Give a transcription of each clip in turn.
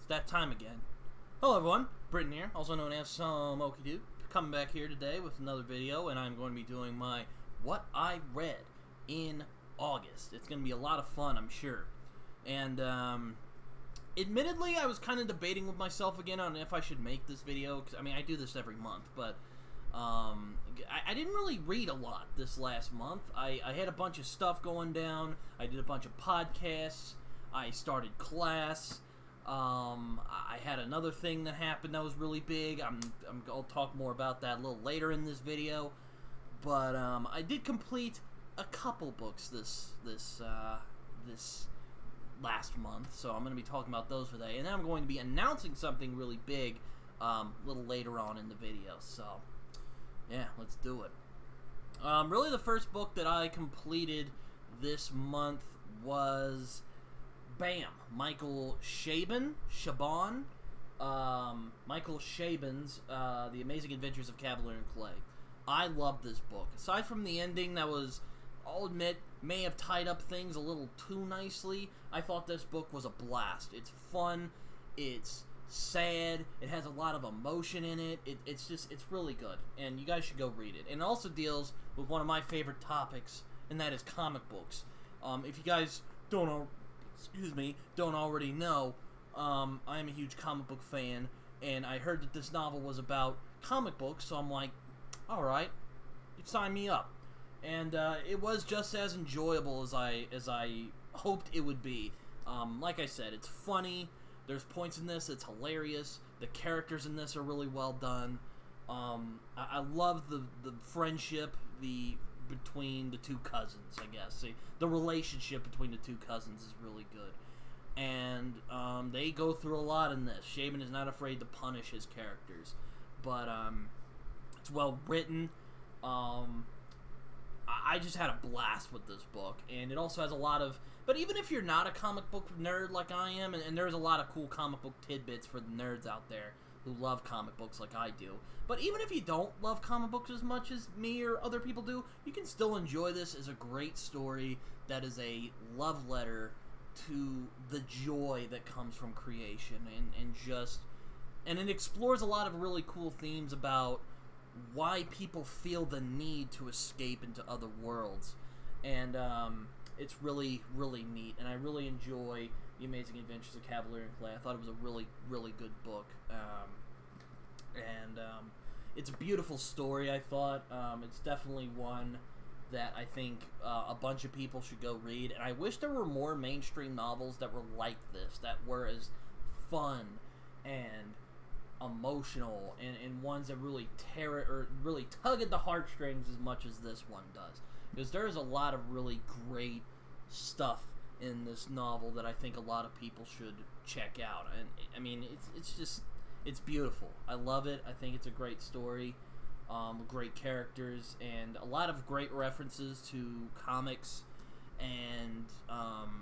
It's that time again. Hello everyone, Britton here, also known as Some Okie Doke, coming back here today with another video, and I'm going to be doing my What I Read in August. It's going to be a lot of fun, I'm sure. And, admittedly, I was kind of debating with myself again on if I should make this video, because, I mean, I do this every month, but, I didn't really read a lot this last month. I had a bunch of stuff going down, I did a bunch of podcasts, I started class. I had another thing that happened that was really big. I'll talk more about that a little later in this video. But I did complete a couple books this last month, so I'm going to be talking about those today. And then I'm going to be announcing something really big a little later on in the video. So yeah, let's do it. Really, the first book that I completed this month was Michael Chabon. Michael Chabon's The Amazing Adventures of Cavalier and Clay. I love this book. Aside from the ending that was, I'll admit, may have tied up things a little too nicely, I thought this book was a blast. It's fun, it's sad, it has a lot of emotion in it, it's really good, and you guys should go read it. And it also deals with one of my favorite topics, and that is comic books. If you guys don't already know, I am a huge comic book fan, and I heard that this novel was about comic books, so I'm like, alright, sign me up. And it was just as enjoyable as I hoped it would be. Like I said, it's funny, there's points in this, it's hilarious, the characters in this are really well done. I love the friendship between the two cousins, I guess. The relationship between the two cousins is really good. And they go through a lot in this. Chabon is not afraid to punish his characters. But it's well written. I just had a blast with this book. And it also has a lot of... But even if you're not a comic book nerd like I am, and there's a lot of cool comic book tidbits for the nerds out there who love comic books like I do. But even if you don't love comic books as much as me or other people do, you can still enjoy this as a great story that is a love letter to the joy that comes from creation, and it explores a lot of really cool themes about why people feel the need to escape into other worlds. And it's really, really neat, and I really enjoy The Amazing Adventures of Cavalier and Clay. I thought it was a really, really good book. It's a beautiful story, I thought. It's definitely one that I think a bunch of people should go read. And I wish there were more mainstream novels that were like this, that were as fun and emotional, and ones that really really tug at the heartstrings as much as this one does. Because there's a lot of really great stuff in this novel that I think a lot of people should check out. And I mean, it's beautiful. I love it. I think it's a great story, great characters, and a lot of great references to comics. And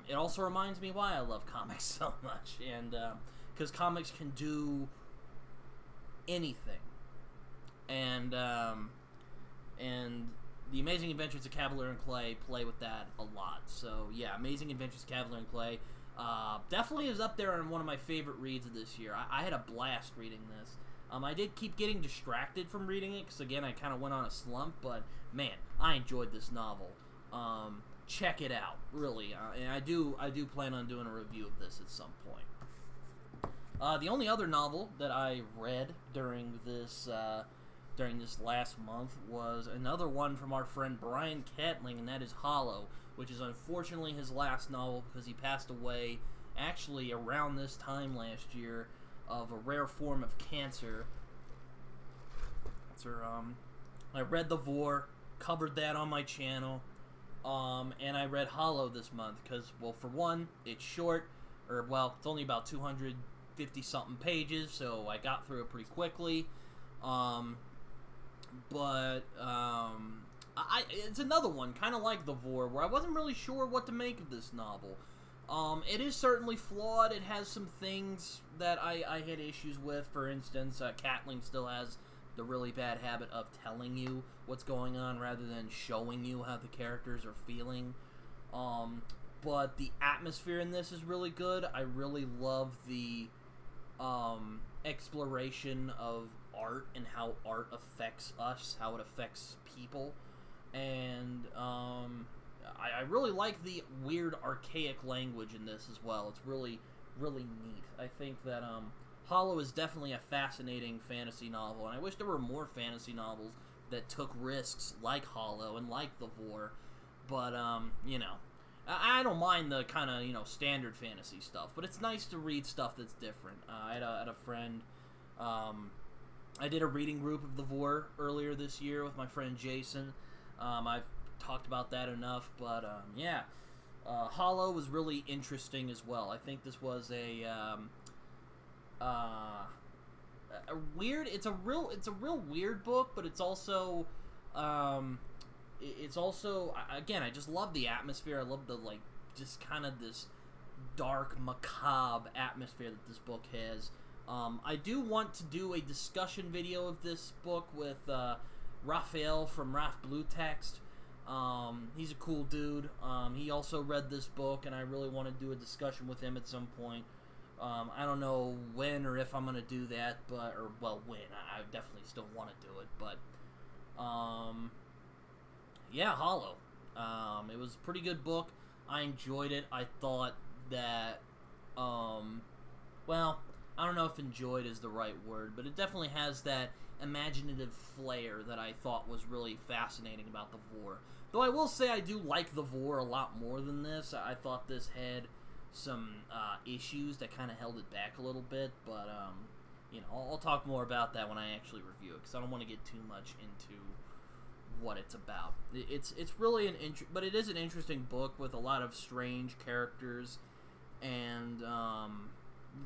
it also reminds me why I love comics so much. And because comics can do anything, and The Amazing Adventures of Cavalier and Clay play with that a lot. So yeah, Amazing Adventures of Cavalier and Clay definitely is up there on one of my favorite reads of this year. I had a blast reading this. I did keep getting distracted from reading it, because again, I kind of went on a slump, but man, I enjoyed this novel. Check it out, really. And I do plan on doing a review of this at some point. The only other novel that I read during this last month was another one from our friend Bryan Catling, and that is Hollow, which is unfortunately his last novel because he passed away actually around this time last year of a rare form of cancer. I read The Vor, covered that on my channel, and I read Hollow this month because, well, for one, it's short, it's only about 250-something pages, so I got through it pretty quickly. It's another one, kind of like The Vor, where I wasn't really sure what to make of this novel. It is certainly flawed. It has some things that I had issues with. For instance, Catling still has the really bad habit of telling you what's going on rather than showing you how the characters are feeling. But the atmosphere in this is really good. I really love the exploration of art and how art affects us, how it affects people, and I really like the weird archaic language in this as well. It's really, really neat. I think that Hollow is definitely a fascinating fantasy novel, and I wish there were more fantasy novels that took risks like Hollow and like The Vor, but, you know, I don't mind the kind of, you know, standard fantasy stuff, but it's nice to read stuff that's different. I had a friend, I did a reading group of The Vor earlier this year with my friend Jason. I've talked about that enough, but, yeah. Hollow was really interesting as well. I think this was a weird, it's a real weird book, but it's also, again, I just love the atmosphere. I love the, like, just kind of this dark, macabre atmosphere that this book has. I do want to do a discussion video of this book with Raphael from Raph Blue Text. He's a cool dude. He also read this book, and I really want to do a discussion with him at some point. I don't know when or if I'm going to do that, but, or, well, when. I definitely still want to do it, but, yeah, Hollow. It was a pretty good book. I enjoyed it. I thought that, well, I don't know if enjoyed is the right word, but it definitely has that imaginative flair that I thought was really fascinating about The Vor. Though I will say I do like The Vor a lot more than this. I thought this had some issues that kind of held it back a little bit, but, you know, I'll talk more about that when I actually review it, because I don't want to get too much into what it's about. It's really but it is an interesting book with a lot of strange characters, and,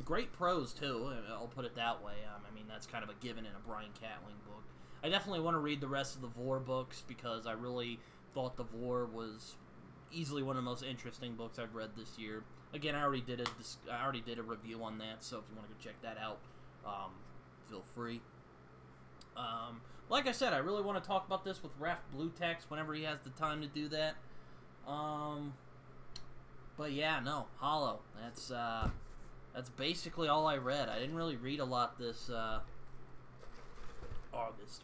great prose, too. I'll put it that way. I mean, that's kind of a given in a Brian Catling book. I definitely want to read the rest of the Vor books, because I really thought the Vor was easily one of the most interesting books I've read this year. Again, I already did a review on that, so if you want to go check that out, feel free. Like I said, I really want to talk about this with Raph Blue Text whenever he has the time to do that. But yeah, no, Hollow. That's basically all I read. I didn't really read a lot this August.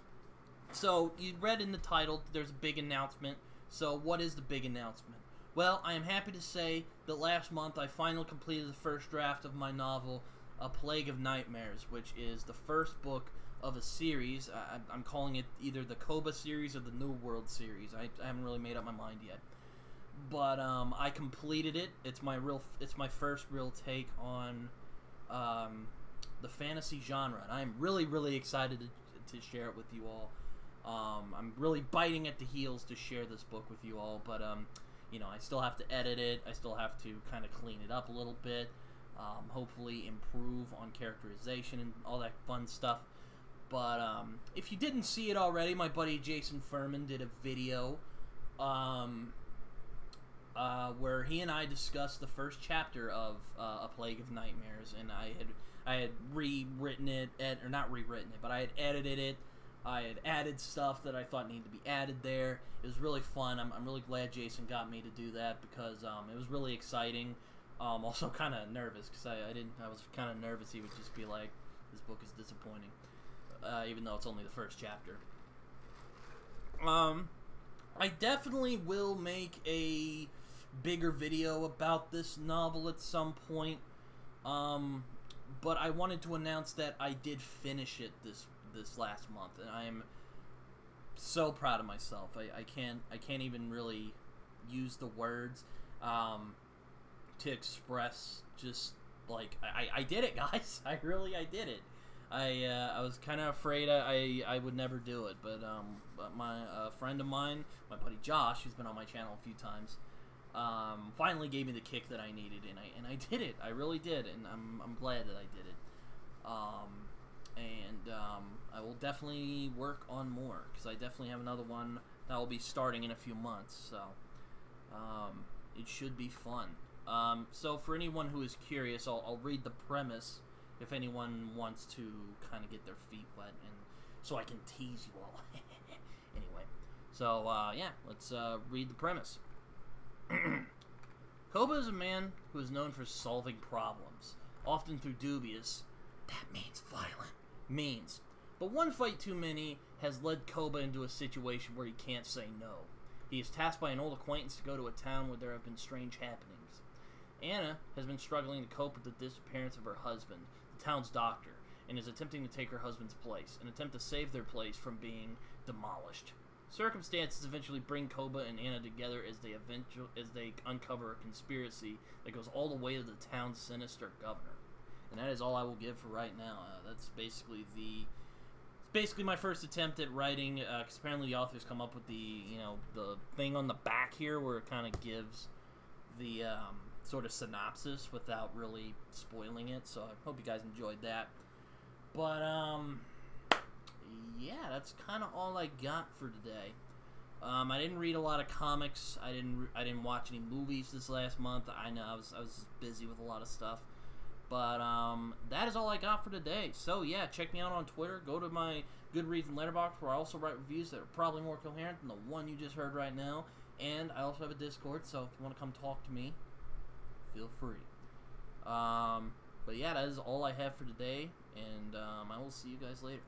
So, you read in the title, there's a big announcement. So, what is the big announcement? Well, I am happy to say that last month I finally completed the first draft of my novel, A Plague of Nightmares, which is the first book of a series. I'm calling it either the Koba series or the New World series. I haven't really made up my mind yet. But I completed it. It's my first real take on the fantasy genre, and I'm really, really excited to share it with you all. I'm really biting at the heels to share this book with you all, but you know, I still have to edit it. I still have to kind of clean it up a little bit. Hopefully improve on characterization and all that fun stuff. But if you didn't see it already, my buddy Jason Furman did a video where he and I discussed the first chapter of A Plague of Nightmares, and I had rewritten it, or not rewritten it, but I had edited it. I had added stuff that I thought needed to be added there. It was really fun. I'm really glad Jason got me to do that, because it was really exciting. Also kind of nervous, because I was kind of nervous he would just be like, this book is disappointing, even though it's only the first chapter. I definitely will make a bigger video about this novel at some point, but I wanted to announce that I did finish it this last month, and I am so proud of myself. I can't even really use the words to express just, like, I did it, guys. I did it. I was kind of afraid I would never do it, but my friend of mine, my buddy Josh, who's been on my channel a few times, finally gave me the kick that I needed, and I did it. I really did, and I'm glad that I did it. I will definitely work on more, because I definitely have another one that will be starting in a few months, so it should be fun. So for anyone who is curious, I'll read the premise if anyone wants to kind of get their feet wet, and so I can tease you all. Anyway, so yeah, let's read the premise. Koba is a man who is known for solving problems, often through dubious That means violent. Means. But one fight too many has led Koba into a situation where he can't say no. He is tasked by an old acquaintance to go to a town where there have been strange happenings. Anna has been struggling to cope with the disappearance of her husband, the town's doctor, and is attempting to take her husband's place, an attempt to save their place from being demolished. Circumstances eventually bring Koba and Anna together as they uncover a conspiracy that goes all the way to the town's sinister governor. And that is all I will give for right now. That's basically my first attempt at writing, because apparently the authors come up with the thing on the back here where it kind of gives the sort of synopsis without really spoiling it. So I hope you guys enjoyed that. But yeah, that's kind of all I got for today. I didn't read a lot of comics. I didn't watch any movies this last month. I know I was busy with a lot of stuff. But that is all I got for today. So yeah, check me out on Twitter. Go to my Goodreads and Letterboxd, where I also write reviews that are probably more coherent than the one you just heard right now. And I also have a Discord, so if you want to come talk to me, feel free. But yeah, that is all I have for today, and I will see you guys later.